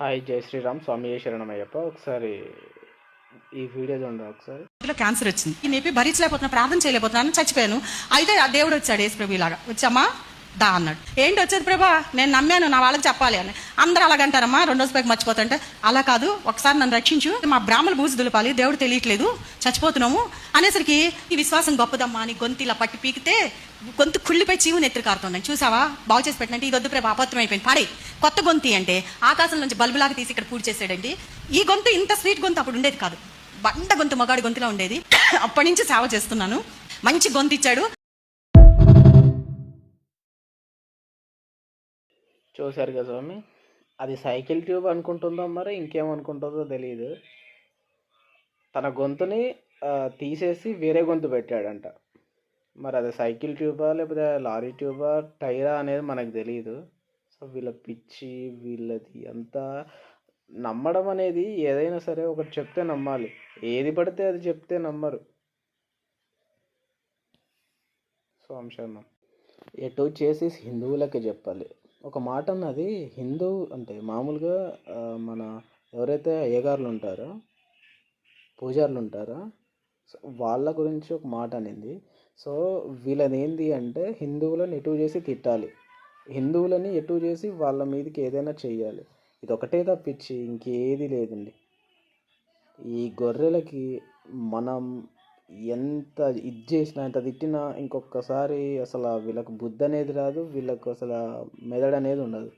Hi జై శ్రీరామ్ స్వామి శరణమయ్యప్ప. ఒకసారి ఈ వీడియో చూడండి ఒకసారి. క్యాన్సర్ వచ్చింది. ఈ నొప్పి భరించలేకపోతున్నా, ప్రార్థన చేయలేకపోతున్నాను, చచ్చిపోయాను. అయితే ఆ దేవుడు వచ్చాడు, యేసు ప్రభు ఇలాగా వచ్చామా దా అన్నాడు. ఏంటి వచ్చేది ప్రభా, నేను నమ్మాను, నా వాళ్ళకి చెప్పాలి అని. అందరూ అలాగంటారమ్మా, 2 రోజు పైకి మర్చిపోతుంటే. అలా కాదు, ఒకసారి నన్ను రక్షించు, మా బ్రాహ్మణ బూజు దులపాలి, దేవుడు తెలియట్లేదు, చచ్చిపోతున్నాము అనేసరికి ఈ విశ్వాసం గొప్పదమ్మా అని గొంతు ఇలా పట్టి పీకితే గొంతు కుళ్ళిపై చీవు నెత్తురు కారుతుందని చూసావా, బాగు చేసి పెట్టినంటే ఇది వద్దు ప్రభా, అబద్ధం అయిపోయింది, పాడే కొత్త గొంతి అంటే ఆకాశం నుంచి బల్బులాగా తీసి ఇక్కడ పూర్తి చేసాడండి. ఈ గొంతు ఇంత స్వీట్ గొంతు అప్పుడు ఉండేది కాదు, బండ గొంతు, మగాడి గొంతులో ఉండేది. అప్పటి నుంచి సేవ చేస్తున్నాను, మంచి గొంతు ఇచ్చాడు. చూశారు కదా స్వామి, అది సైకిల్ ట్యూబ్ అనుకుంటుందో మరి ఇంకేమనుకుంటుందో తెలియదు. తన గొంతుని తీసేసి వేరే గొంతు పెట్టాడంట. మరి అది సైకిల్ ట్యూబా లేకపోతే లారీ ట్యూబా టైరా అనేది మనకు తెలియదు. సో వీళ్ళ పిచ్చి, వీళ్ళది అంతా నమ్మడం అనేది, ఏదైనా సరే ఒకటి చెప్తే నమ్మాలి, ఏది పడితే అది చెప్తే నమ్మరు. స్వామి శర్మ ఎటు చేసి హిందువులకి చెప్పాలి. ఒక మాట అన్నది, హిందూ అంటే మామూలుగా మన ఎవరైతే అయ్యగారులు ఉంటారో, పూజారులు ఉంటారో, వాళ్ళ గురించి ఒక మాట అనింది. సో వీళ్ళది ఏంటి అంటే, హిందువులను ఎటు చేసి తిట్టాలి, హిందువులని ఎటు చేసి వాళ్ళ మీదకి ఏదైనా చెయ్యాలి. ఇది ఒకటే తప్పించి ఇంకేది లేదండి. ఈ గొర్రెలకి మనం ఎంత ఇది చేసినా, ఎంత తిట్టినా ఇంకొకసారి అసలు వీళ్ళకు బుద్ధి అనేది రాదు, వీళ్ళకు అసలు మెదడు అనేది ఉండదు.